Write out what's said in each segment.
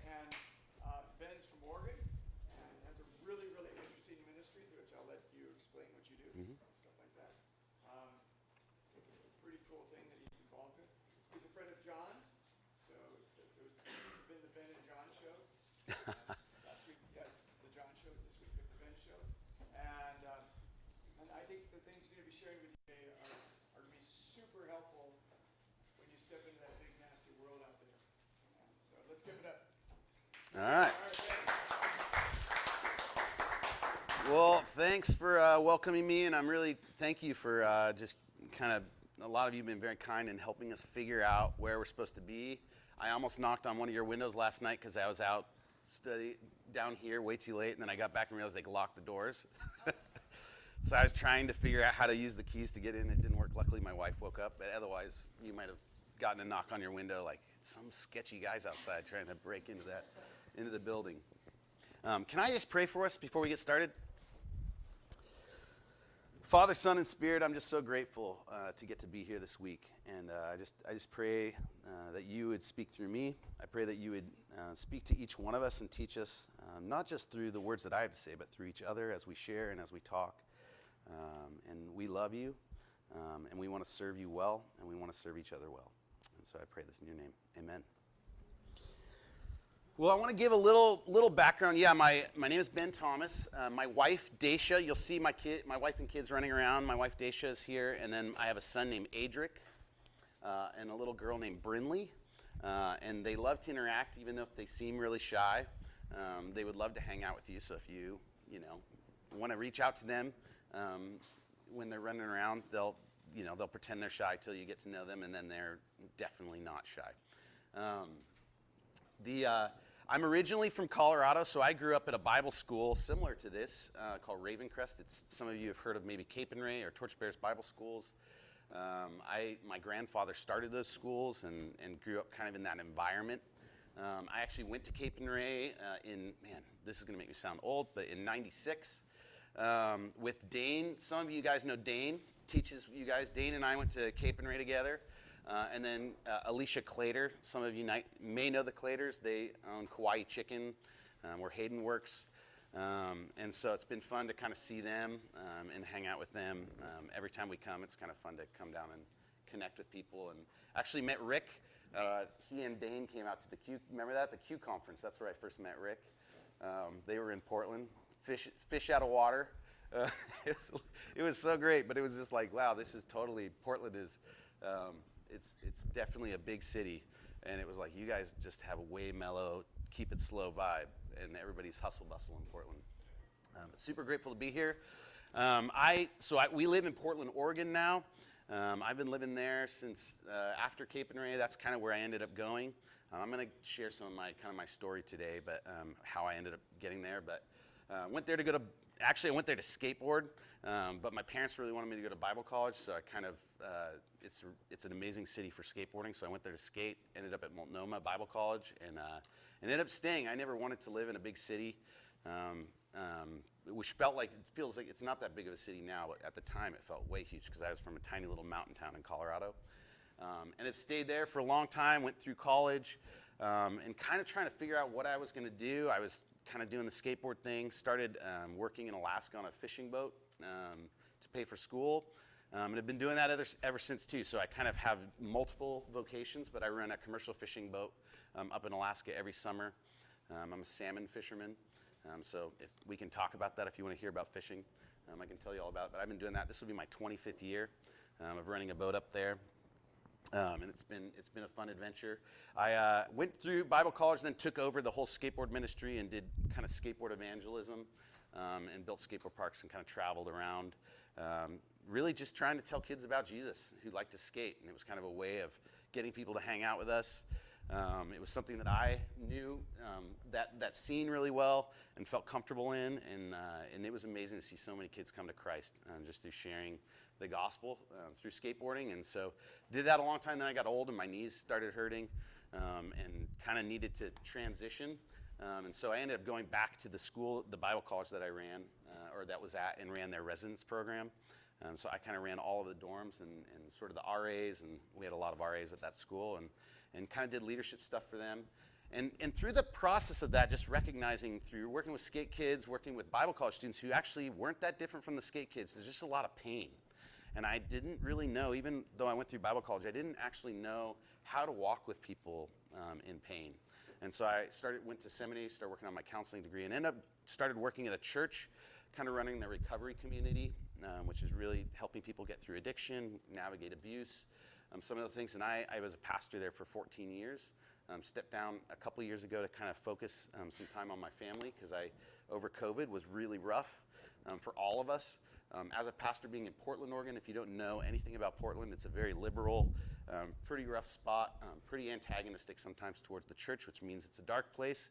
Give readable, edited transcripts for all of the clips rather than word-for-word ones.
And Ben's from Oregon and has a really, really interesting ministry, which I'll let you explain what you do, stuff like that. It's a pretty cool thing that he's involved in. He's a friend of John's, so it's been the Ben and John show. Last week we had the John show, this week we have the Ben show. And I think the things he's going to be sharing with you today are going to be super helpful when you step into that big, nasty world out there. And so let's give it up. All right. All right, Ben. Well, thanks for welcoming me, and I'm really thank you for just kind of a lot of you have been very kind in helping us figure out where we're supposed to be. I almost knocked on one of your windows last night because I was out studying down here way too late, and then I got back and realized they locked the doors. So I was trying to figure out how to use the keys to get in. It didn't work. Luckily, my wife woke up, but otherwise, you might have gotten a knock on your window like some sketchy guys outside trying to break into the building. Can I just pray for us before we get started? Father, Son, and Spirit, I'm just so grateful to get to be here this week, and I just pray that you would speak through me. I pray that you would speak to each one of us and teach us, not just through the words that I have to say, but through each other as we share and as we talk. And we love you, and we want to serve you well, and we want to serve each other well. And so I pray this in your name. Amen. Well, I want to give a little background. Yeah, my name is Ben Thomas. My wife, Dacia, you'll see my wife and kids running around. My wife, Dacia, is here. And then I have a son named Adric and a little girl named Brinley. And they love to interact, even if they seem really shy. They would love to hang out with you. So if you want to reach out to them when they're running around, they'll pretend they're shy till you get to know them, and then they're definitely not shy. I'm originally from Colorado, so I grew up at a Bible school similar to this called Ravencrest. Some of you have heard of maybe Cape and Ray or Torchbear's Bible schools. My grandfather started those schools and grew up kind of in that environment. I actually went to Cape and Ray this is going to make me sound old, but in '96 with Dane. Some of you guys know Dane, teaches you guys. Dane and I went to Cape and Ray together. And then Alicia Clater. Some of you may know the Claters. They own Kauai Chicken, where Hayden works. And so it's been fun to kind of see them and hang out with them. Every time we come, it's kind of fun to come down and connect with people. And actually met Rick. He and Dane came out to the Q. Remember that? The Q conference. That's where I first met Rick. They were in Portland. Fish out of water. It was so great, but it was just like, wow, this is totally, Portland is... It's definitely a big city, and it was like you guys just have a way mellow, keep it slow vibe, and everybody's hustle bustle in Portland. Super grateful to be here. We live in Portland, Oregon now. I've been living there since after Cape and Ray. That's kind of where I ended up going. I'm going to share some of my story today, but how I ended up getting there. But I went there to skateboard, but my parents really wanted me to go to Bible college, so I kind of, it's an amazing city for skateboarding, so I went there to skate, ended up at Multnomah Bible College, and ended up staying. I never wanted to live in a big city, which feels like it's not that big of a city now, but at the time it felt way huge, because I was from a tiny little mountain town in Colorado, and have stayed there for a long time, went through college, and kind of trying to figure out what I was going to do. I was kind of doing the skateboard thing, started working in Alaska on a fishing boat to pay for school, and have been doing that ever since too. So I kind of have multiple vocations, but I run a commercial fishing boat up in Alaska every summer. I'm a salmon fisherman, so if we can talk about that if you want to hear about fishing, I can tell you all about it. But I've been doing that. This will be my 25th year of running a boat up there. And it's been a fun adventure. I went through Bible college, then took over the whole skateboard ministry and did kind of skateboard evangelism and built skateboard parks and kind of traveled around, really just trying to tell kids about Jesus who like to skate. And it was kind of a way of getting people to hang out with us. It was something that I knew that scene really well and felt comfortable in, and it was amazing to see so many kids come to Christ just through sharing the gospel through skateboarding. And so did that a long time. Then I got old and my knees started hurting and kind of needed to transition. And so I ended up going back to the Bible college that I ran, or that was at, and ran their residence program. So I kind of ran all of the dorms and sort of the RAs, and we had a lot of RAs at that school, and kind of did leadership stuff for them. And through the process of that, just recognizing through working with skate kids, working with Bible college students who actually weren't that different from the skate kids, there's just a lot of pain. And I didn't really know, even though I went through Bible college, I didn't actually know how to walk with people in pain. And so I went to seminary, started working on my counseling degree, and started working at a church, kind of running the recovery community, which is really helping people get through addiction, navigate abuse, some of the things. And I was a pastor there for 14 years. Stepped down a couple years ago to kind of focus some time on my family, because over COVID was really rough for all of us. As a pastor being in Portland, Oregon, if you don't know anything about Portland, it's a very liberal, pretty rough spot, pretty antagonistic sometimes towards the church, which means it's a dark place,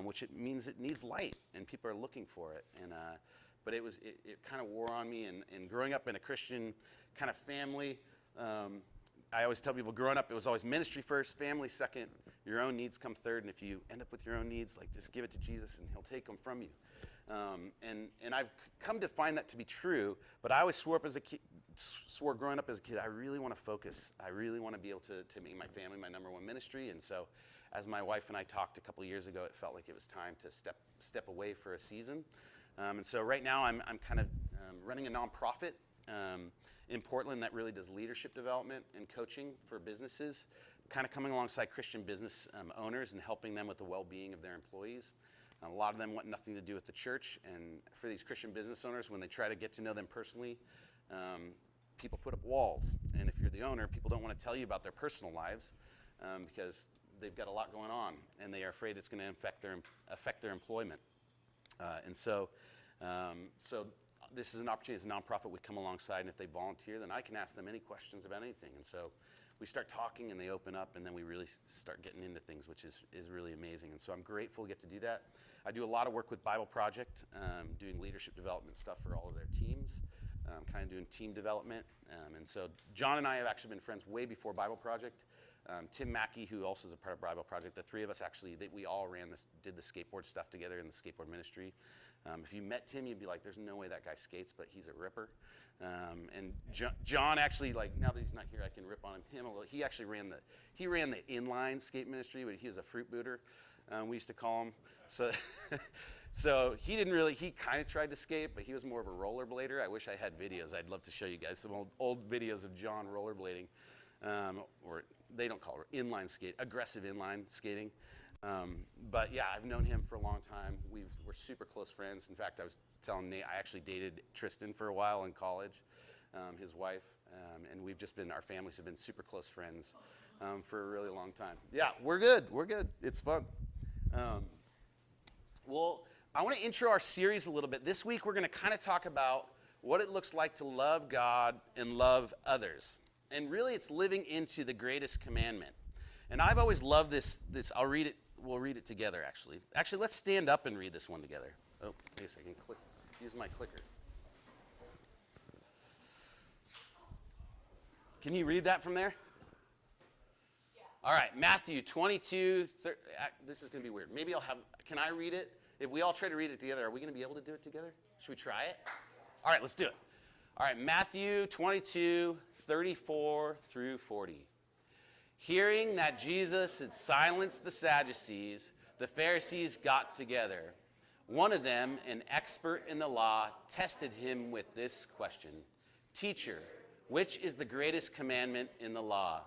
which it means it needs light, and people are looking for it. But it kind of wore on me, and growing up in a Christian kind of family, I always tell people growing up, it was always ministry first, family second, your own needs come third, and if you end up with your own needs, like, just give it to Jesus and he'll take them from you. And I've come to find that to be true, but I always swore growing up as a kid, I really want to focus. I really want to be able to make my family my number one ministry. And so as my wife and I talked a couple years ago, it felt like it was time to step away for a season. And so right now I'm kind of running a nonprofit in Portland that really does leadership development and coaching for businesses, kind of coming alongside Christian business owners and helping them with the well-being of their employees. A lot of them want nothing to do with the church, and for these Christian business owners, when they try to get to know them personally, people put up walls. And if you're the owner, people don't want to tell you about their personal lives because they've got a lot going on, and they are afraid it's going to affect their employment. So this is an opportunity as a nonprofit. We come alongside, and if they volunteer, then I can ask them any questions about anything. And so we start talking, and they open up, and then we really start getting into things, which is really amazing. And so I'm grateful to get to do that. I do a lot of work with Bible Project, doing leadership development stuff for all of their teams, kind of doing team development. And so John and I have actually been friends way before Bible Project. Tim Mackey, who also is a part of Bible Project, the three of us actually, we all did the skateboard stuff together in the skateboard ministry. If you met Tim, you'd be like, there's no way that guy skates, but he's a ripper. And John actually, like, now that he's not here, I can rip on him a little. He actually ran the inline skate ministry, but he was a fruit booter, we used to call him. So he kind of tried to skate, but he was more of a rollerblader. I wish I had videos. I'd love to show you guys some old videos of John rollerblading, or they don't call it inline skate, aggressive inline skating. But yeah, I've known him for a long time. We're super close friends. In fact, I was telling Nate, I actually dated Tristan for a while in college, his wife, and our families have been super close friends for a really long time. Yeah, we're good. It's fun. Well, I want to intro our series a little bit. This week, we're going to kind of talk about what it looks like to love God and love others. And really, it's living into the greatest commandment. And I've always loved this. I'll read it. We'll read it together, actually. Actually, let's stand up and read this one together. Oh, I guess I can use my clicker. Can you read that from there? Yeah. All right, Matthew 22. This is going to be weird. Maybe can I read it? If we all try to read it together, are we going to be able to do it together? Should we try it? All right, let's do it. All right, Matthew 22, 34 through 40. Hearing that Jesus had silenced the Sadducees, the Pharisees got together. One of them, an expert in the law, tested him with this question: "Teacher, which is the greatest commandment in the law?"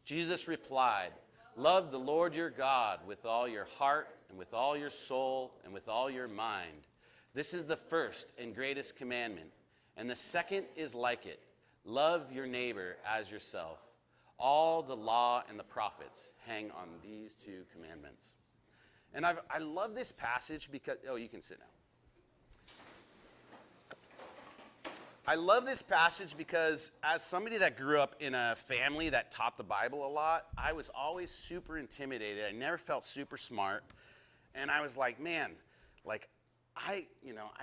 Jesus replied, "Love the Lord your God with all your heart and with all your soul and with all your mind. This is the first and greatest commandment. And the second is like it: love your neighbor as yourself. All the law and the prophets hang on these two commandments." And I love this passage because, you can sit now. I love this passage because as somebody that grew up in a family that taught the Bible a lot, I was always super intimidated. I never felt super smart. And I was like, man, like, I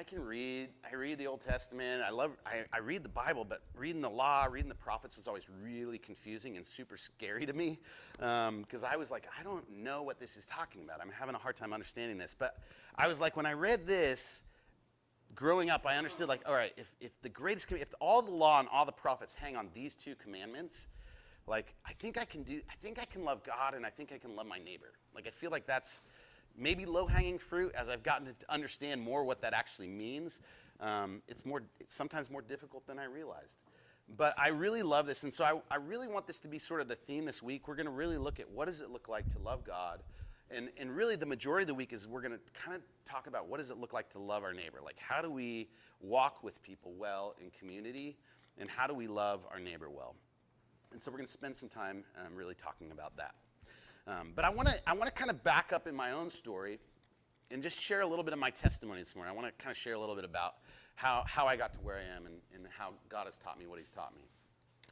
can read. I read the Old Testament. I read the Bible, but reading the law, reading the prophets was always really confusing and super scary to me because I was like, I don't know what this is talking about. I'm having a hard time understanding this. But I was like, when I read this, growing up, I understood, like, all right, if all the law and all the prophets hang on these two commandments, like, I think I can love God, and I think I can love my neighbor. Like, I feel like that's maybe low-hanging fruit. As I've gotten to understand more what that actually means, it's sometimes more difficult than I realized. But I really love this, and so I really want this to be sort of the theme this week. We're going to really look at what does it look like to love God, and really the majority of the week is we're going to kind of talk about what does it look like to love our neighbor. Like, how do we walk with people well in community, and how do we love our neighbor well? And so we're going to spend some time really talking about that. But I want to kind of back up in my own story and just share a little bit of my testimony this morning. I want to kind of share a little bit about how I got to where I am and how God has taught me what he's taught me.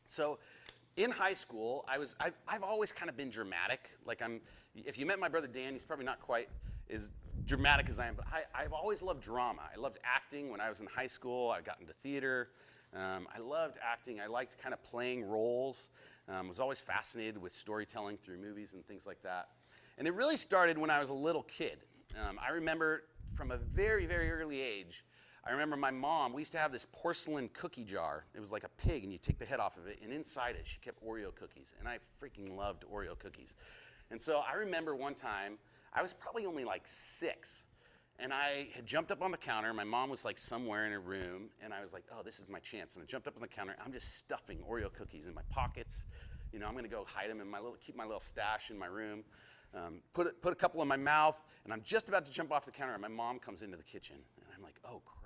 So in high school, I've always kind of been dramatic. Like, if you met my brother Dan, he's probably not quite as dramatic as I am, but I've always loved drama. I loved acting. When I was in high school, I got into theater. I loved acting. I liked kind of playing roles. Was always fascinated with storytelling through movies and things like that. And it really started when I was a little kid. I remember from a very, very early age, I remember my mom, we used to have this porcelain cookie jar. It was like a pig, and you take the head off of it, and inside it, she kept Oreo cookies. And I freaking loved Oreo cookies. And so I remember one time, I was probably only like 6, and I had jumped up on the counter. My mom was like somewhere in her room, and I was like, oh, this is my chance. And I jumped up on the counter. I'm just stuffing Oreo cookies in my pockets. You know, I'm going to go hide them in keep my little stash in my room. Put a couple in my mouth, and I'm just about to jump off the counter, and my mom comes into the kitchen. And I'm like, oh, crap.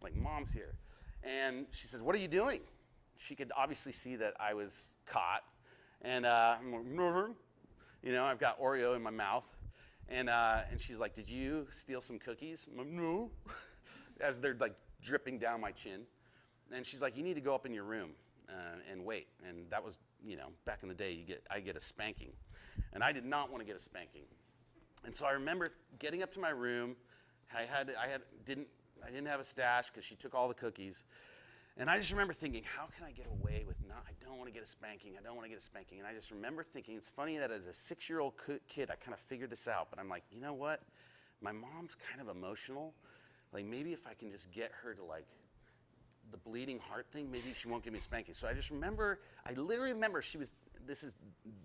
Like, Mom's here. And she says, what are you doing? She could obviously see that I was caught. And I'm like, you know, I've got Oreo in my mouth. And she's like, did you steal some cookies? I'm like, no. As they're like dripping down my chin. And she's like, you need to go up in your room and wait. And that was, you know, back in the day, I get a spanking. And I did not want to get a spanking. And so I remember getting up to my room. I didn't have a stash because she took all the cookies. And I just remember thinking, how can I get away with I don't want to get a spanking. I don't want to get a spanking. And I just remember thinking, it's funny that as a 6-year-old kid, I kind of figured this out. But I'm like, you know what? My mom's kind of emotional. Like, maybe if I can just get her to, like, the bleeding heart thing, maybe she won't give me a spanking. So I literally remember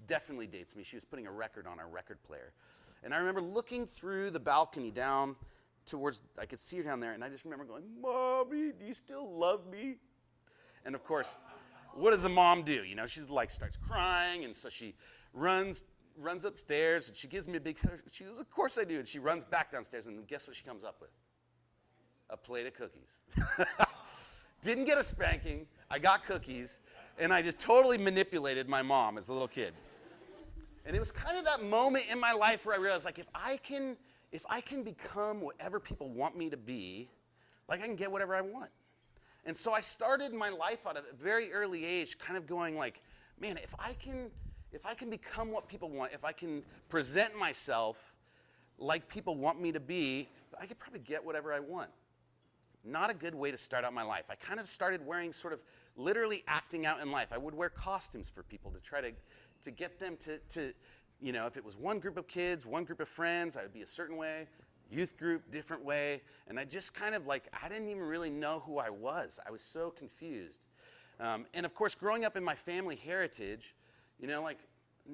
definitely dates me. She was putting a record on our record player. And I remember looking through the balcony down towards, I could see her down there, and I just remember going, Mommy, do you still love me? And of course, what does a mom do? You know, she's like, starts crying, and so she runs upstairs, and she gives me a big hug. She goes, of course I do. And she runs back downstairs, and guess what she comes up with? A plate of cookies. Didn't get a spanking. I got cookies, and I just totally manipulated my mom as a little kid. And it was kind of that moment in my life where I realized, like, if I can become whatever people want me to be, like, I can get whatever I want. And so I started my life at a very early age kind of going like, man, if I can become what people want, if I can present myself like people want me to be, I could probably get whatever I want. Not a good way to start out my life. I kind of started wearing sort of literally acting out in life. I would wear costumes for people to try to get them to, you know, if it was one group of kids, one group of friends, I would be a certain way, youth group, different way. And I just kind of like, I didn't even really know who I was. I was so confused. And of course, growing up in my family heritage, you know, like,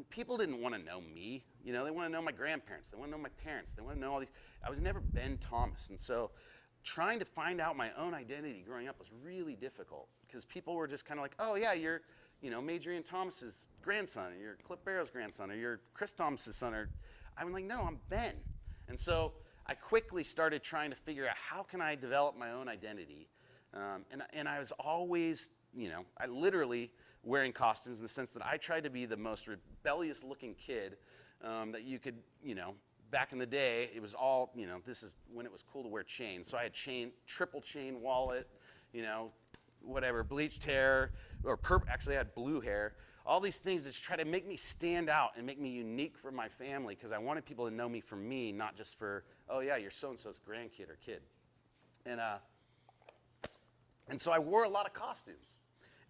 people didn't want to know me. You know, they want to know my grandparents. They want to know my parents. They want to know all these. I was never Ben Thomas. And so trying to find out my own identity growing up was really difficult because people were just kind of like, oh, yeah, you're, you know, Major Ian Thomas's grandson, or you're Cliff Barrow's grandson, or you're Chris Thomas's son. Or I'm like, no, I'm Ben. And so I quickly started trying to figure out how can I develop my own identity. And I was always, you know, I literally wearing costumes in the sense that I tried to be the most rebellious looking kid that you could, you know, back in the day, it was all, you know, this is when it was cool to wear chains. So I had triple chain wallet, you know, whatever, bleached hair, or actually I had blue hair. All these things that try to make me stand out and make me unique for my family because I wanted people to know me for me, not just for, oh yeah, you're so-and-so's grandkid or kid. And so I wore a lot of costumes.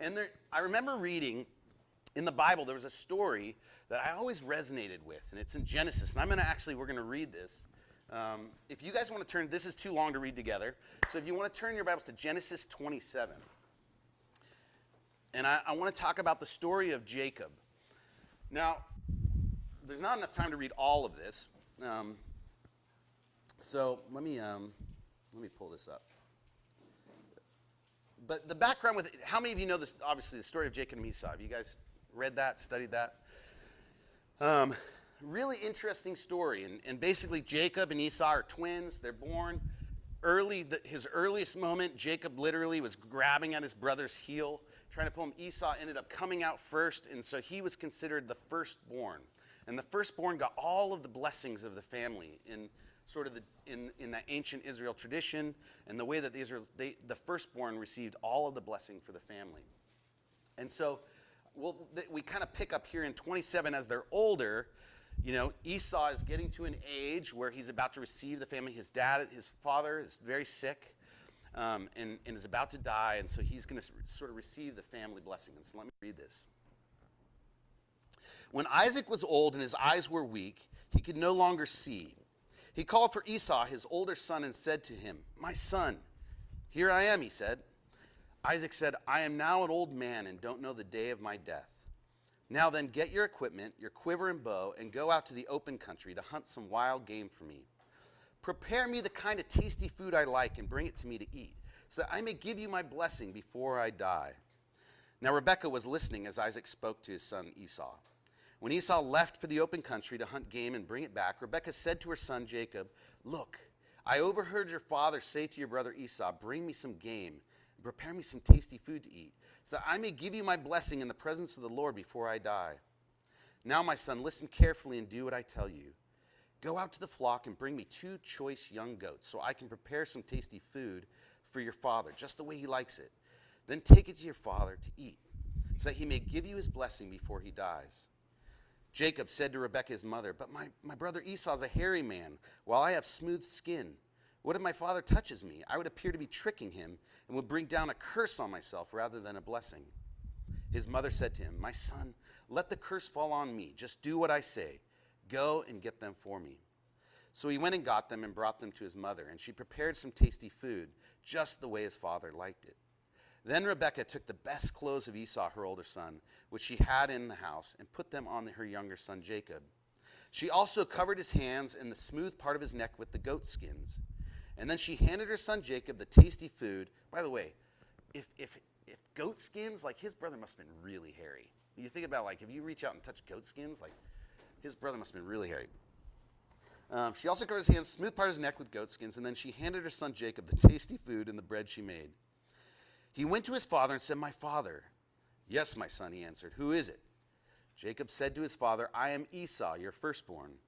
And I remember reading in the Bible, there was a story that I always resonated with, and it's in Genesis. And we're going to read this. If you guys want to turn, this is too long to read together. So if you want to turn your Bibles to Genesis 27. And I want to talk about the story of Jacob. Now, there's not enough time to read all of this. So let me pull this up. But the background with it, how many of you know this? Obviously, the story of Jacob and Esau. Have you guys read that, studied that? Really interesting story. And basically, Jacob and Esau are twins. They're born early. His earliest moment, Jacob literally was grabbing at his brother's heel, trying to pull him. Esau ended up coming out first, and so he was considered the firstborn. And the firstborn got all of the blessings of the family in sort of in that ancient Israel tradition, and the way that the firstborn received all of the blessing for the family. And so we kind of pick up here in 27 as they're older. You know, Esau is getting to an age where he's about to receive the family. His father is very sick and is about to die, and so he's going to sort of receive the family blessing. And so let me read this. When Isaac was old and his eyes were weak, he could no longer see. He called for Esau, his older son, and said to him, "My son." "Here I am," he said. Isaac said, "I am now an old man and don't know the day of my death. Now then, get your equipment, your quiver and bow, and go out to the open country to hunt some wild game for me. Prepare me the kind of tasty food I like and bring it to me to eat, so that I may give you my blessing before I die." Now Rebekah was listening as Isaac spoke to his son Esau. When Esau left for the open country to hunt game and bring it back, Rebekah said to her son Jacob, "Look, I overheard your father say to your brother Esau, 'Bring me some game and prepare me some tasty food to eat, so that I may give you my blessing in the presence of the Lord before I die. Now, my son, listen carefully and do what I tell you. Go out to the flock and bring me 2 choice young goats, so I can prepare some tasty food for your father, just the way he likes it. Then take it to your father to eat, so that he may give you his blessing before he dies.' Jacob said to Rebekah his mother, 'But my brother Esau is a hairy man, while I have smooth skin. What if my father touches me? I would appear to be tricking him and would bring down a curse on myself rather than a blessing.' His mother said to him, 'My son, let the curse fall on me. Just do what I say. Go and get them for me.' So he went and got them and brought them to his mother, and she prepared some tasty food, just the way his father liked it. Then Rebekah took the best clothes of Esau, her older son, which she had in the house, and put them on her younger son Jacob. She also covered his hands and the smooth part of his neck with the goat skins. And then she handed her son Jacob the tasty food." By the way, if goat skins, like his brother must have been really hairy. You think about, like, if you reach out and touch goat skins, like his brother must have been really hairy. She also covered his hands, smooth part of his neck with goat skins, and then she handed her son Jacob the tasty food and the bread she made. He went to his father and said, "My father." "Yes, my son," he answered. "Who is it?" Jacob said to his father, "I am Esau, your firstborn.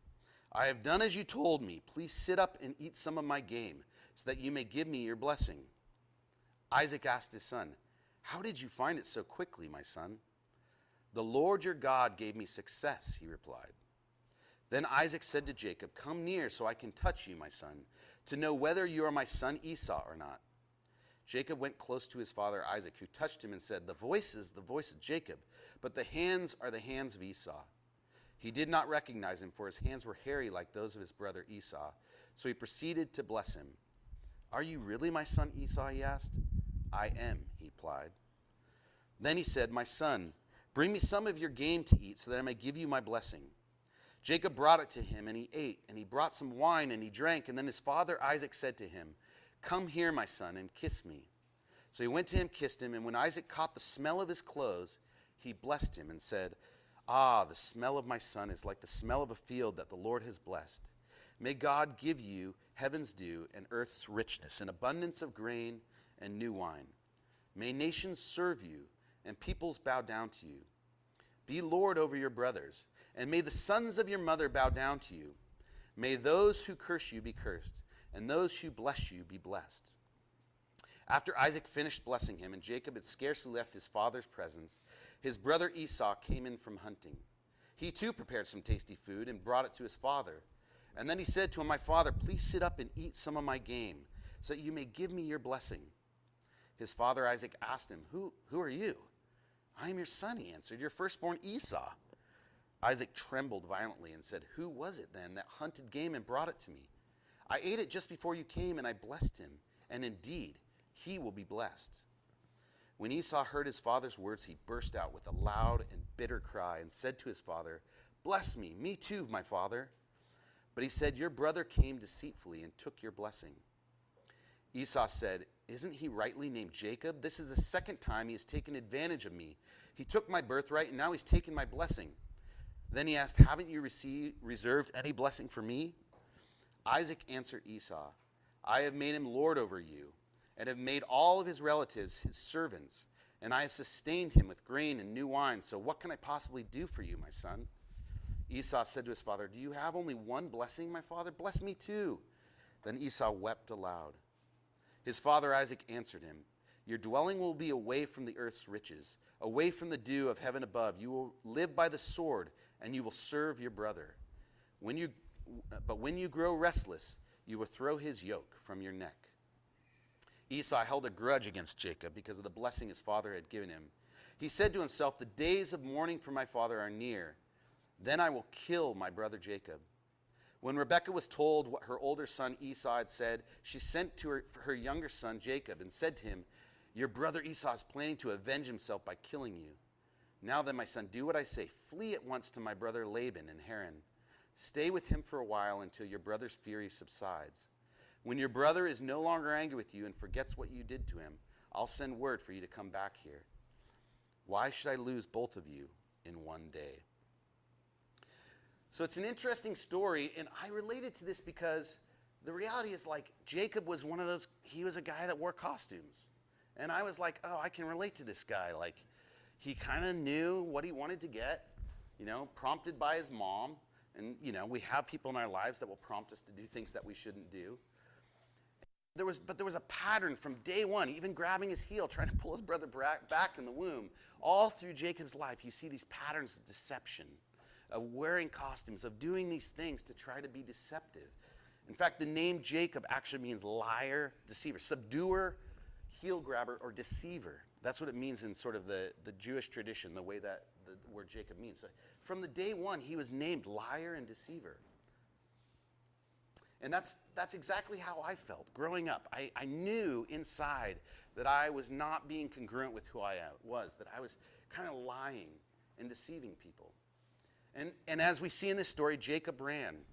I have done as you told me. Please sit up and eat some of my game, so that you may give me your blessing." Isaac asked his son, "How did you find it so quickly, my son?" "The Lord your God gave me success," he replied. Then Isaac said to Jacob, "Come near so I can touch you, my son, to know whether you are my son Esau or not." Jacob went close to his father Isaac, who touched him and said, "The voice is the voice of Jacob, but the hands are the hands of Esau." He did not recognize him, for his hands were hairy like those of his brother Esau. So he proceeded to bless him. "Are you really my son Esau?" he asked. "I am," he replied. Then he said, "My son, bring me some of your game to eat, so that I may give you my blessing." Jacob brought it to him, and he ate, and he brought some wine, and he drank. And then his father Isaac said to him, "Come here, my son, and kiss me." So he went to him, kissed him, and when Isaac caught the smell of his clothes, he blessed him and said, "Ah, the smell of my son is like the smell of a field that the Lord has blessed. May God give you heaven's dew and earth's richness, an abundance of grain and new wine. May nations serve you and peoples bow down to you. Be Lord over your brothers, and may the sons of your mother bow down to you. May those who curse you be cursed, and those who bless you be blessed." After Isaac finished blessing him, and Jacob had scarcely left his father's presence, his brother Esau came in from hunting. He too prepared some tasty food and brought it to his father. And then he said to him, "My father, please sit up and eat some of my game, so that you may give me your blessing." His father Isaac asked him, Who are you?" "I am your son," he answered, "your firstborn Esau." Isaac trembled violently and said, "Who was it then that hunted game and brought it to me? I ate it just before you came, and I blessed him, and indeed, he will be blessed." When Esau heard his father's words, he burst out with a loud and bitter cry and said to his father, "Bless me, me too, my father." But he said, "Your brother came deceitfully and took your blessing." Esau said, "Isn't he rightly named Jacob? This is the second time he has taken advantage of me. He took my birthright, and now he's taken my blessing." Then he asked, "Haven't you reserved any blessing for me?" Isaac answered Esau, "I have made him lord over you, and have made all of his relatives his servants, and I have sustained him with grain and new wine. So what can I possibly do for you, my son?" Esau said to his father, "Do you have only one blessing, my father? Bless me too." Then Esau wept aloud. His father Isaac answered him, "Your dwelling will be away from the earth's riches, away from the dew of heaven above. You will live by the sword, and you will serve your brother. But when you grow restless, you will throw his yoke from your neck." Esau held a grudge against Jacob because of the blessing his father had given him. He said to himself, "The days of mourning for my father are near. Then I will kill my brother Jacob." When Rebekah was told what her older son Esau had said, she sent to her younger son Jacob and said to him, "Your brother Esau is planning to avenge himself by killing you. Now then, my son, do what I say. Flee at once to my brother Laban in Haran. Stay with him for a while until your brother's fury subsides. When your brother is no longer angry with you and forgets what you did to him, I'll send word for you to come back here. Why should I lose both of you in one day?" So it's an interesting story, and I related to this because the reality is, like, Jacob was one of those, he was a guy that wore costumes. And I was like, oh, I can relate to this guy. Like, he kind of knew what he wanted to get, prompted by his mom. And, we have people in our lives that will prompt us to do things that we shouldn't do. But there was a pattern from day one, even grabbing his heel, trying to pull his brother back in the womb. All through Jacob's life, you see these patterns of deception, of wearing costumes, of doing these things to try to be deceptive. In fact, the name Jacob actually means liar, deceiver, subduer, heel grabber, or deceiver. That's what it means in sort of the Jewish tradition, the way that the word Jacob means. So from the day one, he was named liar and deceiver. And that's exactly how I felt growing up. I knew inside that I was not being congruent with who I was, that I was kind of lying and deceiving people. And as we see in this story, Jacob ran.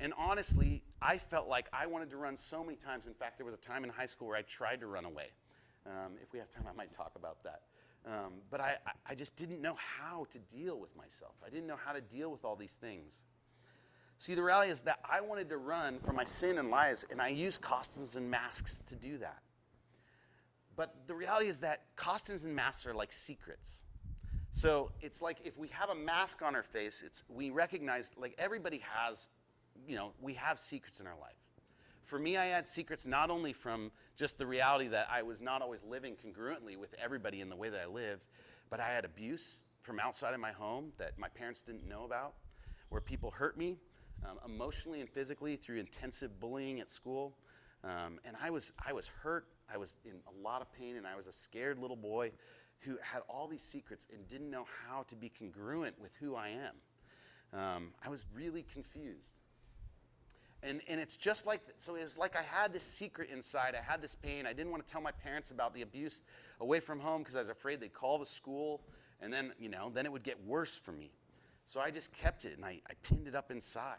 And honestly, I felt like I wanted to run so many times. In fact, there was a time in high school where I tried to run away. If we have time, I might talk about that. But I just didn't know how to deal with myself. I didn't know how to deal with all these things. See, the reality is that I wanted to run from my sin and lies, and I used costumes and masks to do that. But the reality is that costumes and masks are like secrets. So it's like if we have a mask on our face, we recognize, like, everybody has, we have secrets in our life. For me, I had secrets not only from just the reality that I was not always living congruently with everybody in the way that I lived, but I had abuse from outside of my home that my parents didn't know about, where people hurt me emotionally and physically through intensive bullying at school. And I was hurt, I was in a lot of pain, and I was a scared little boy who had all these secrets and didn't know how to be congruent with who I am. I was really confused. And it's just like, so it was like I had this secret inside. I had this pain. I didn't want to tell my parents about the abuse away from home because I was afraid they'd call the school, and then, then it would get worse for me. So I just kept it, and I pinned it up inside.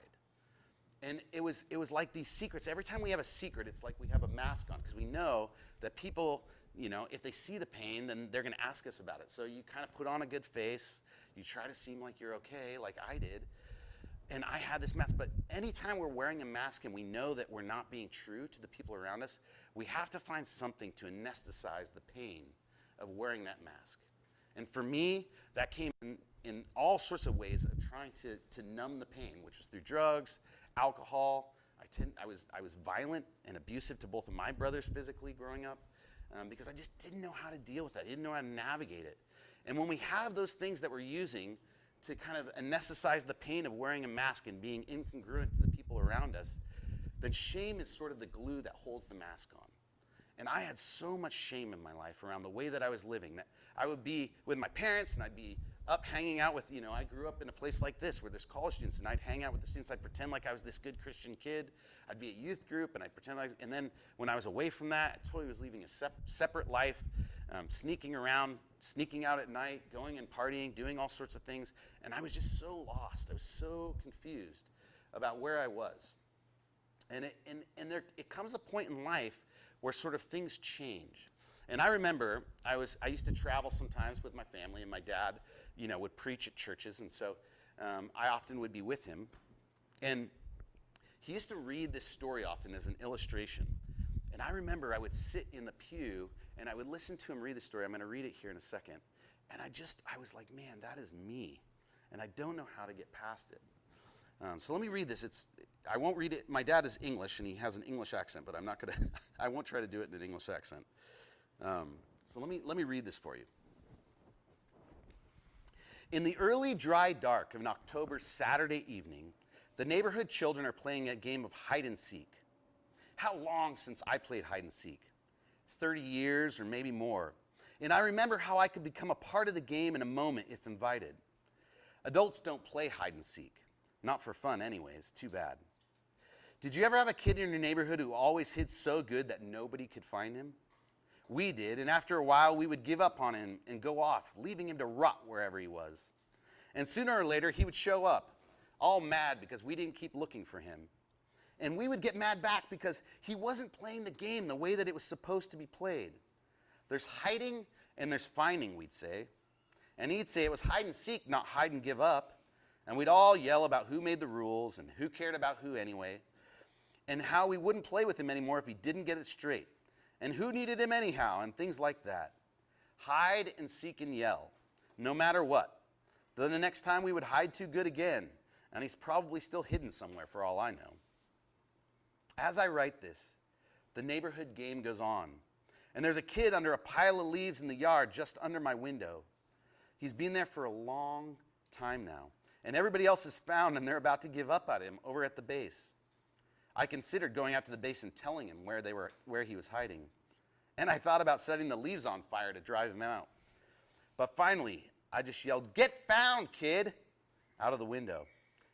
And it was like these secrets. Every time we have a secret, it's like we have a mask on, because we know that people, if they see the pain, then they're going to ask us about it. So you kind of put on a good face. You try to seem like you're okay, like I did. And I had this mask. But anytime we're wearing a mask and we know that we're not being true to the people around us, we have to find something to anesthetize the pain of wearing that mask. And for me, that came in all sorts of ways of trying to numb the pain, which was through drugs, alcohol. I was violent and abusive to both of my brothers physically growing up because I just didn't know how to deal with that. I didn't know how to navigate it. And when we have those things that we're using to kind of anesthetize the pain of wearing a mask and being incongruent to the people around us, then shame is sort of the glue that holds the mask on. And I had so much shame in my life around the way that I was living, that I would be with my parents and I'd be up hanging out with, I grew up in a place like this where there's college students, and I'd hang out with the students. I'd pretend like I was this good Christian kid. I'd be at youth group, and I'd pretend and then when I was away from that, I totally was living a separate life. sneaking around, sneaking out at night, going and partying, doing all sorts of things. And I was just so lost. I was so confused about where I was. And it comes a point in life where sort of things change. And I remember I used to travel sometimes with my family, and my dad, would preach at churches, and so I often would be with him. And he used to read this story often as an illustration. And I remember I would sit in the pew and I would listen to him read the story. I'm going to read it here in a second. And I was like, man, that is me. And I don't know how to get past it. So let me read this. I won't read it. My dad is English and he has an English accent, but I won't try to do it in an English accent. So let me read this for you. In the early dry dark of an October Saturday evening, the neighborhood children are playing a game of hide and seek. How long since I played hide and seek? 30 years or maybe more. And I remember how I could become a part of the game in a moment if invited. Adults don't play hide and seek. Not for fun anyways, too bad. Did you ever have a kid in your neighborhood who always hid so good that nobody could find him? We did, and after a while we would give up on him and go off, leaving him to rot wherever he was. And sooner or later he would show up, all mad because we didn't keep looking for him. And we would get mad back because he wasn't playing the game the way that it was supposed to be played. There's hiding and there's finding, we'd say. And he'd say it was hide and seek, not hide and give up. And we'd all yell about who made the rules and who cared about who anyway. And how we wouldn't play with him anymore if he didn't get it straight. And who needed him anyhow, and things like that. Hide and seek and yell, no matter what. Then the next time we would hide too good again. And he's probably still hidden somewhere for all I know. As I write this, the neighborhood game goes on. And there's a kid under a pile of leaves in the yard just under my window. He's been there for a long time now. And everybody else is found and they're about to give up on him over at the base. I considered going out to the base and telling him where he was hiding. And I thought about setting the leaves on fire to drive him out. But finally, I just yelled, "Get found, kid!" out of the window.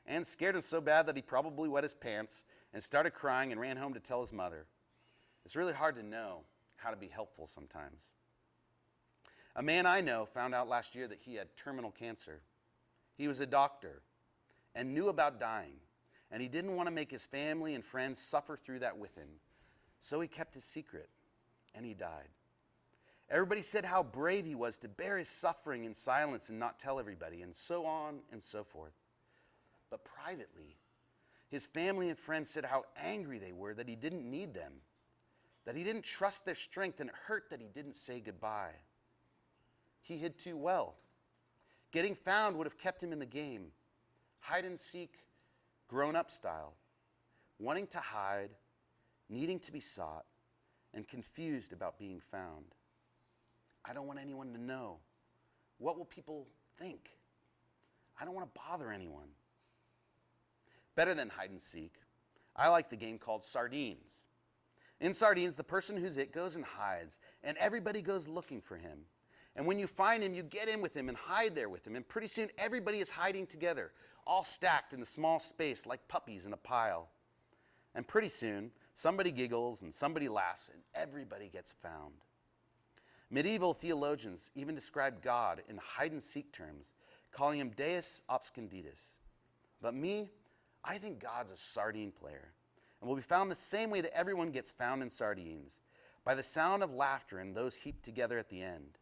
And scared him so bad that he probably wet his pants and started crying and ran home to tell his mother. It's really hard to know how to be helpful sometimes. A man I know found out last year that he had terminal cancer. He was a doctor and knew about dying, and he didn't want to make his family and friends suffer through that with him. So he kept his secret, and he died. Everybody said how brave he was to bear his suffering in silence and not tell everybody, and so on and so forth. But privately, his family and friends said how angry they were that he didn't need them, that he didn't trust their strength, and it hurt that he didn't say goodbye. He hid too well. Getting found would have kept him in the game. Hide and seek, grown-up style. Wanting to hide, needing to be sought, and confused about being found. I don't want anyone to know. What will people think? I don't want to bother anyone. Better than hide and seek, I like the game called Sardines. In Sardines, the person who's it goes and hides, and everybody goes looking for him. And when you find him, you get in with him and hide there with him, and pretty soon everybody is hiding together, all stacked in a small space like puppies in a pile. And pretty soon, somebody giggles and somebody laughs, and everybody gets found. Medieval theologians even described God in hide-and-seek terms, calling him Deus obscundus. But me, I think God's a sardine player, and will be found the same way that everyone gets found in sardines, by the sound of laughter and those heaped together at the end.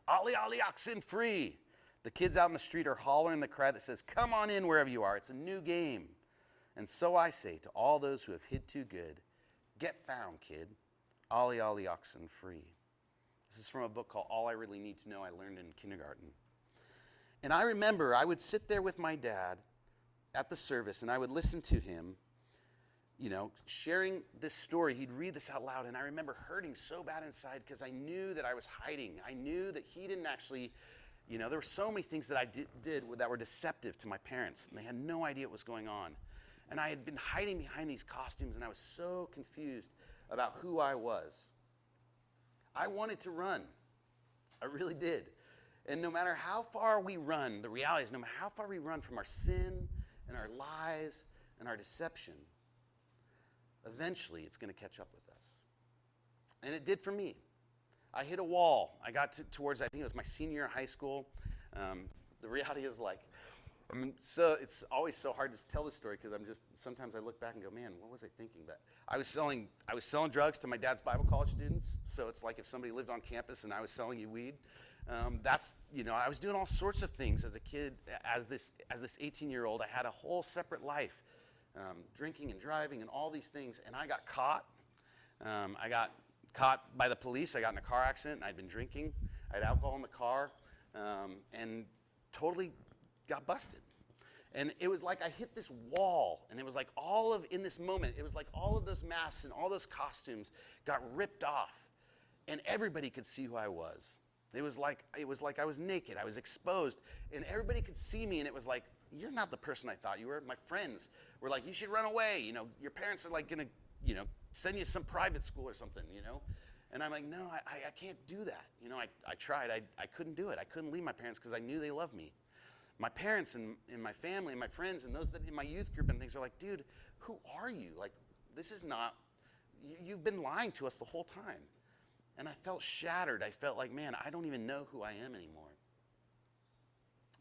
"Ollie, ollie, oxen free!" The kids out in the street are hollering the cry that says, "Come on in wherever you are, it's a new game." And so I say to all those who have hid too good, get found, kid. Ollie, ollie, oxen free. This is from a book called All I Really Need to Know I learned in kindergarten. And I remember I would sit there with my dad at the service, and I would listen to him, sharing this story. He'd read this out loud, and I remember hurting so bad inside because I knew that I was hiding. I knew that he didn't actually, there were so many things that I did that were deceptive to my parents, and they had no idea what was going on. And I had been hiding behind these costumes, and I was so confused about who I was. I wanted to run. I really did. And no matter how far we run, the reality is no matter how far we run from our sin and our lies and our deception, eventually it's going to catch up with us. And it did for me. I hit a wall. I got towards, I think it was my senior year of high school. The reality is like, so it's always so hard to tell this story because sometimes I look back and go, man, what was I thinking? But I was selling drugs to my dad's Bible college students. So it's like if somebody lived on campus and I was selling you weed. I was doing all sorts of things as a kid. As this 18-year-old, I had a whole separate life, drinking and driving and all these things. And I got caught. I got caught by the police. I got in a car accident, and I'd been drinking. I had alcohol in the car, and totally got busted. And it was like I hit this wall, and it was like in this moment, it was like all of those masks and all those costumes got ripped off, and everybody could see who I was. It was like I was naked. I was exposed, and everybody could see me, and it was like, you're not the person I thought you were. My friends were like, you should run away. Your parents are like going to, send you some private school or something, And I'm like, no, I can't do that. I tried. I couldn't do it. I couldn't leave my parents because I knew they loved me. My parents and my family and my friends and those that in my youth group and things are like, dude, who are you? Like, this is not, you've been lying to us the whole time. And I felt shattered. I felt like, man, I don't even know who I am anymore.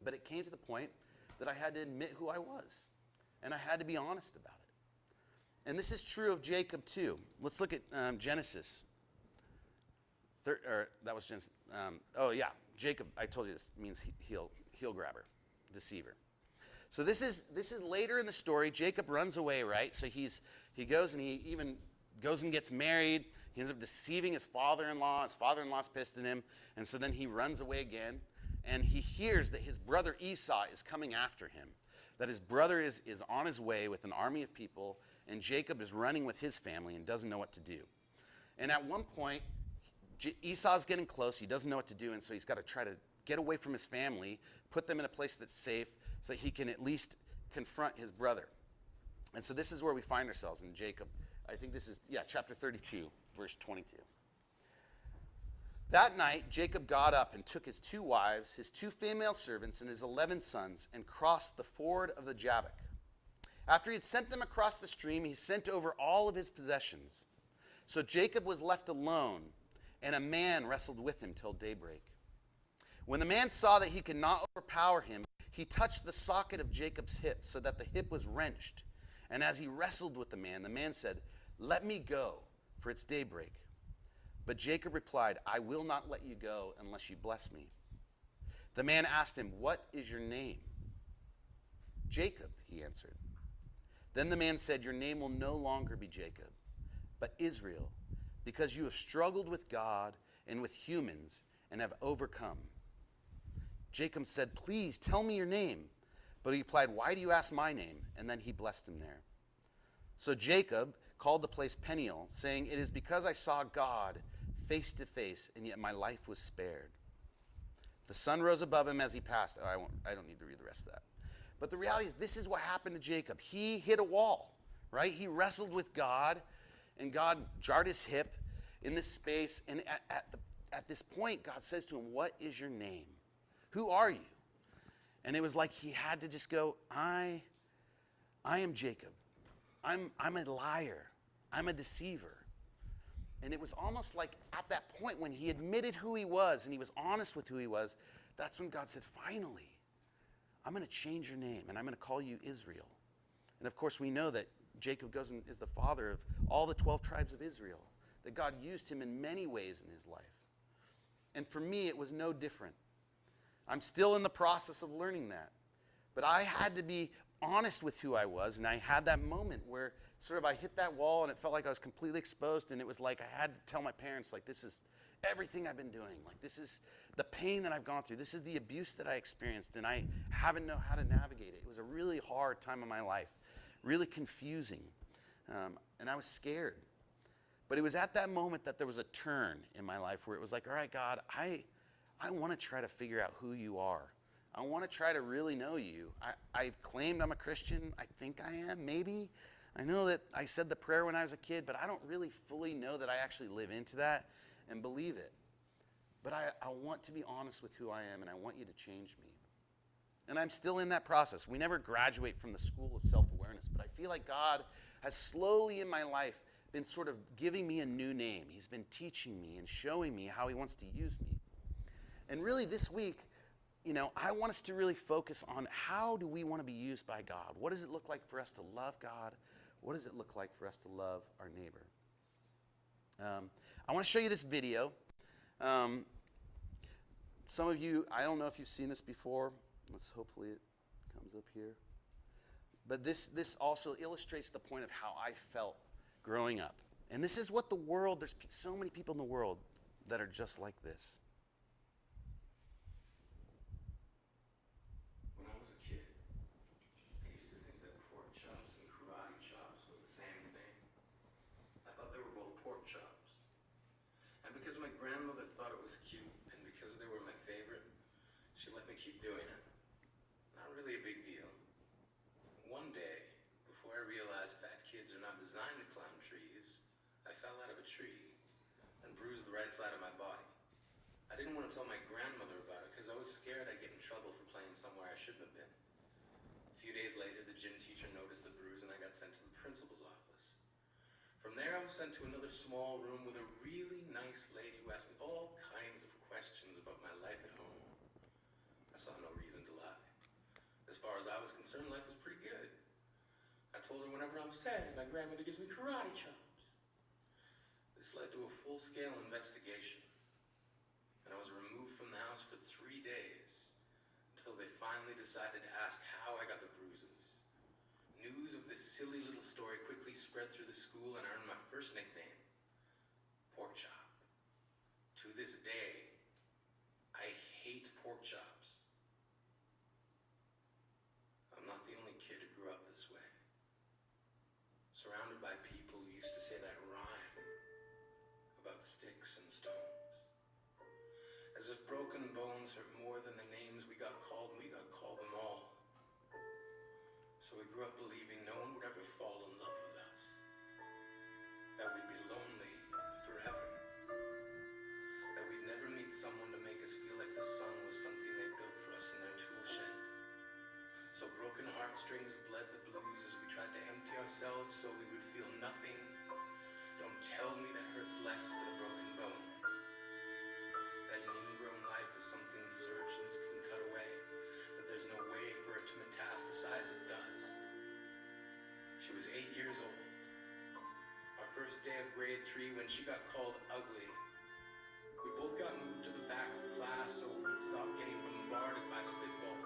But it came to the point that I had to admit who I was. And I had to be honest about it. And this is true of Jacob too. Let's look at Genesis. That was Genesis. Jacob, I told you this means heel grabber, deceiver. So this is later in the story. Jacob runs away, right? So he goes and he even goes and gets married. He ends up deceiving his father-in-law. His father-in-law's pissed at him. And so then he runs away again. And he hears that his brother Esau is coming after him, that his brother is on his way with an army of people, and Jacob is running with his family and doesn't know what to do. And at one point, Esau's getting close. He doesn't know what to do, and so he's got to try to get away from his family, put them in a place that's safe so that he can at least confront his brother. And so this is where we find ourselves in Jacob. I think this is, chapter 32, verse 22. That night, Jacob got up and took his 2 wives, his 2 female servants, and his 11 sons, and crossed the ford of the Jabbok. After he had sent them across the stream, he sent over all of his possessions. So Jacob was left alone, and a man wrestled with him till daybreak. When the man saw that he could not overpower him, he touched the socket of Jacob's hip, so that the hip was wrenched. And as he wrestled with the man said, "Let me go, for it's daybreak." But Jacob replied, "I will not let you go unless you bless me." The man asked him, "What is your name?" "Jacob," he answered. Then the man said, "Your name will no longer be Jacob, but Israel, because you have struggled with God and with humans and have overcome." Jacob said, "Please tell me your name." But he replied, "Why do you ask my name?" And then he blessed him there. So Jacob called the place Peniel, saying, "It is because I saw God face to face, and yet my life was spared." The sun rose above him as he passed. I don't need to read the rest of that. But the reality is, this is what happened to Jacob. He hit a wall, right? He wrestled with God, and God jarred his hip in this space. And at this point, God says to him, "What is your name? Who are you?" And it was like he had to just go, I am Jacob. I'm a liar. I'm a deceiver. And it was almost like at that point when he admitted who he was and he was honest with who he was, that's when God said, finally, I'm going to change your name and I'm going to call you Israel. And of course we know that Jacob goes and is the father of all the 12 tribes of Israel, that God used him in many ways in his life. And for me, it was no different. I'm still in the process of learning that. But I had to be honest with who I was, and I had that moment where sort of I hit that wall and it felt like I was completely exposed, and it was like I had to tell my parents, like, this is everything I've been doing. Like, this is the pain that I've gone through. This is the abuse that I experienced, and I haven't known how to navigate it. It was a really hard time of my life, really confusing, and I was scared. But it was at that moment that there was a turn in my life where it was like, all right, God, I want to try to figure out who you are. I want to try to really know you. I've claimed I'm a Christian. I think I am, maybe. I know that I said the prayer when I was a kid, but I don't really fully know that I actually live into that and believe it. But I want to be honest with who I am, and I want you to change me. And I'm still in that process. We never graduate from the school of self-awareness, but I feel like God has slowly in my life been sort of giving me a new name. He's been teaching me and showing me how he wants to use me. And really this week, I want us to really focus on how do we want to be used by God? What does it look like for us to love God? What does it look like for us to love our neighbor? I want to show you this video. Some of you, I don't know if you've seen this before. Hopefully it comes up here. But this also illustrates the point of how I felt growing up. And this is what the world, there's so many people in the world that are just like this. When I was a kid, I used to think that pork chops and karate chops were the same thing. I thought they were both pork chops. And because my grandmother thought it was cute, and because they were my favorite, she let me keep doing it. Not really a big deal. One day, before I realized fat kids are not designed to climb trees, I fell out of a tree and bruised the right side of my body. I didn't want to tell my grandmother about it because I was scared I'd get in trouble for playing somewhere I shouldn't have been. A few days later, the gym teacher noticed the bruise and I got sent to the principal's office. From there, I was sent to another small room with a really nice lady who asked me all kinds of questions about my life at home. I saw no reason to lie. As far as I was concerned, life was pretty good. I told her whenever I'm sad, my grandmother gives me karate chops. This led to a full-scale investigation, and I was removed from the house for 3 days until they finally decided to ask how I got the bruises. News of this silly little story quickly spread through the school and earned my first nickname, Pork Chop. To this day, I hate pork chops. I'm not the only kid who grew up this way. Surrounded by people who used to say that rhyme about sticks and stones. As if broken bones hurt more than the names we got called them all. So we grew up believing no one would ever fall in love with us. That we'd be lonely forever. That we'd never meet someone to make us feel like the sun was something they built for us in their tool shed. So broken heartstrings bled the blues as we tried to empty ourselves so we would feel nothing. Don't tell me that hurts less than a broken bone. That an ingrown life is something surgeons can cut away. That there's no way for it to metastasize, it does. She was 8 years old. Our first day of grade 3 when she got called ugly. We both got moved to the back of the class so we would stop getting bombarded by spitballs.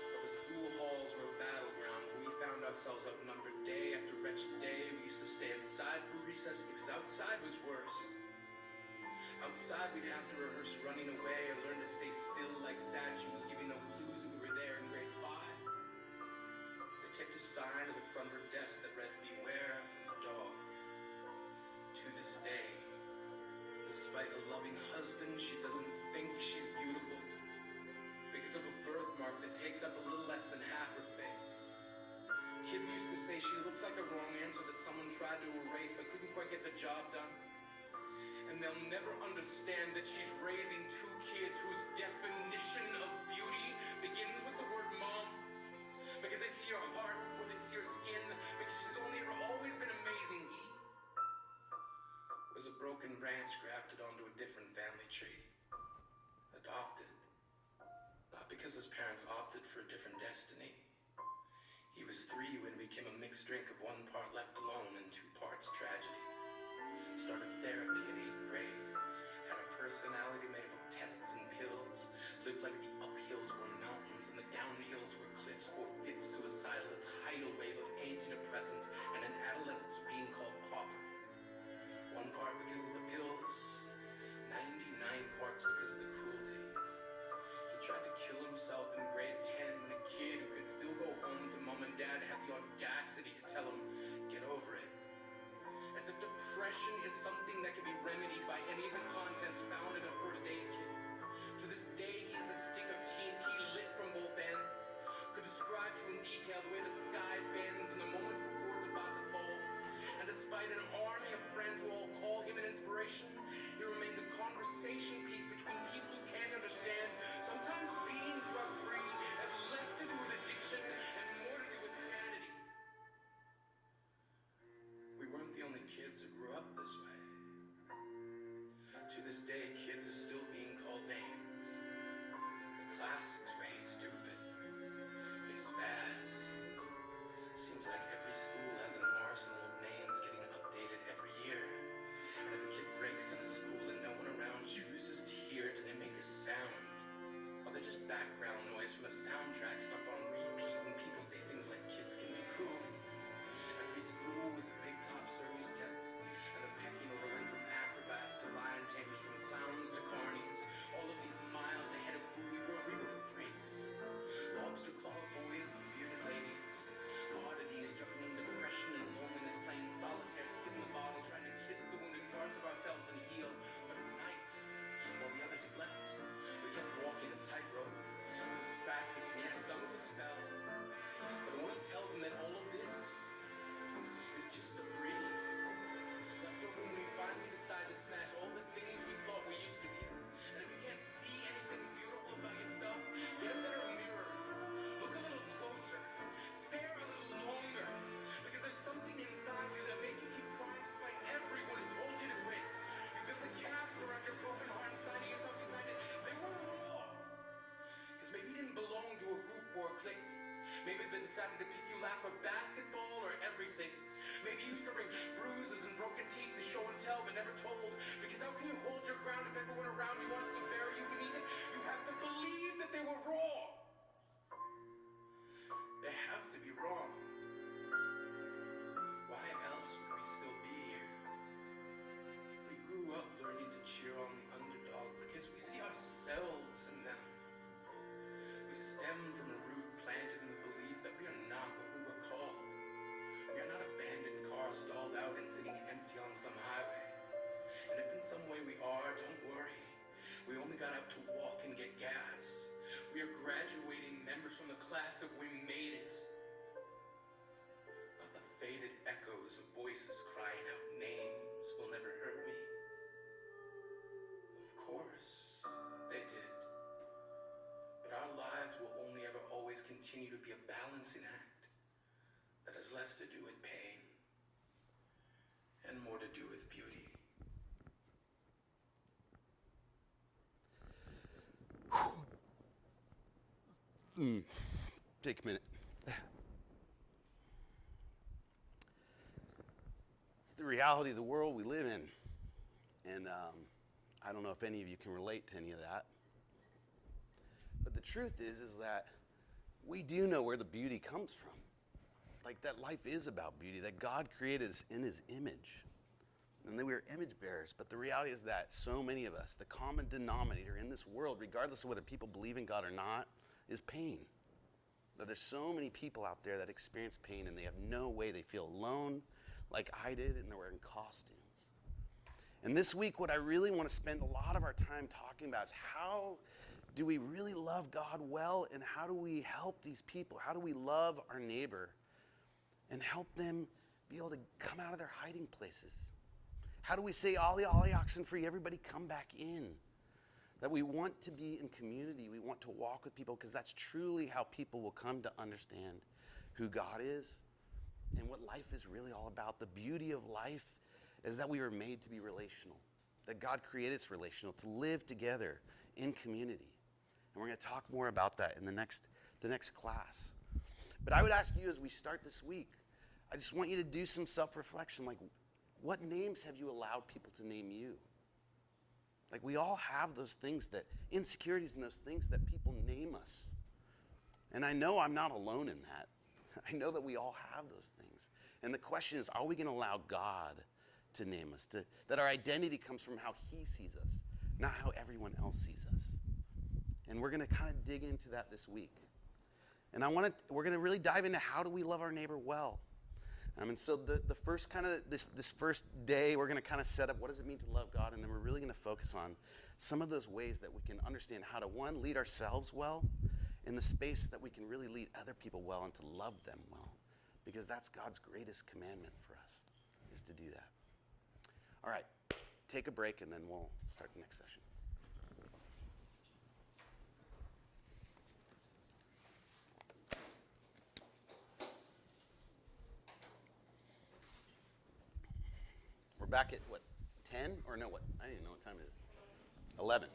But the school halls were a battleground. We found ourselves outnumbered day after wretched day. We used to stay inside for recess because outside was worse. Outside we'd have to rehearse running away or learn to stay still like statues, giving no clues that we were there in grade 5. They taped a sign to the front of her desk that read, "Beware of the dog." To this day, despite a loving husband, she doesn't think she's beautiful because of a birthmark that takes up a little less than half her face. Kids used to say she looks like a wrong answer that someone tried to erase but couldn't quite get the job done. And they'll never understand that she's raising 2 kids whose definition of beauty begins with the word mom. Because they see her heart before they see her skin. Because she's always been amazing. He was a broken branch grafted onto a different family tree. Adopted. Not because his parents opted for a different destiny. He was 3 when it became a mixed drink of 1 part left alone and 2 parts tragedy. Started therapy in 8th grade. Had a personality made up of tests and pills. Lived like the uphills were mountains and the downhills were cliffs. 4/5 suicidal, a tidal wave of antidepressants and an adolescence being called pauper. 1 part because of the pills, 99 parts because of the cruelty. He tried to kill himself in grade 10 when a kid who could still go home to mom and dad had the audacity to tell him, "Get over it." As if depression is something that can be remedied by any of the contents found in a first aid kit. To this day, he has a stick of TNT lit from both ends. Could describe to in detail the way the sky bends in the moments before it's about to fall. And despite an army of friends who all call him an inspiration, he remains a conversation piece between people who can't understand. Sometimes being drug-free has less to do with addiction and more to do with sanity. We weren't the only kids decided to pick you last for basketball or everything. Maybe you used to bring bruises and broken teeth to show and tell but never told. Because how can you hold your ground if everyone around you wants to bury you beneath it? You have to believe that they were wrong. They have to be wrong. Why else would we still be here? We grew up learning to cheer on the underdog because we see ourselves in them. We stem from a root planted in the belief that we are not what we were called. We are not abandoned cars stalled out and sitting empty on some highway. And if in some way we are, don't worry. We only got out to walk and get gas. We are graduating members from the class of we made it. Not the faded echoes of voices crying out names will never hurt me. Of course, they did. But our lives will only ever always continue to be a balancing act that has less to do with pain and more to do with beauty. Take a minute. It's the reality of the world we live in. And I don't know if any of you can relate to any of that. But the truth is that we do know where the beauty comes from. Like that life is about beauty, that God created us in his image. And that we are image bearers. But the reality is that so many of us, the common denominator in this world, regardless of whether people believe in God or not, is pain. That there's so many people out there that experience pain and they have no way, they feel alone like I did, and they're wearing costumes. And this week, what I really want to spend a lot of our time talking about is how do we really love God well, and how do we help these people? How do we love our neighbor and help them be able to come out of their hiding places? How do we say, ollie, ollie, oxen free, everybody come back in? That we want to be in community, we want to walk with people, because that's truly how people will come to understand who God is and what life is really all about. The beauty of life is that we were made to be relational, that God created us relational, to live together in community. And we're going to talk more about that in the next class. But I would ask you as we start this week, I just want you to do some self-reflection, like what names have you allowed people to name you? Like we all have those things, that insecurities and those things that people name us. And I know I'm not alone in that. I know that we all have those things. And the question is, are we going to allow God to name us? That our identity comes from how he sees us, not how everyone else sees us. And we're going to kind of dig into that this week. And we're going to really dive into how do we love our neighbor well. And so the first kind of, this first day, we're going to kind of set up what does it mean to love God, and then we're really going to focus on some of those ways that we can understand how to, one, lead ourselves well in the space that we can really lead other people well and to love them well, because that's God's greatest commandment for us, is to do that. All right, take a break, and then we'll start the next session. We're back at, what, 10? Or no, what? I didn't even know what time it is. 11.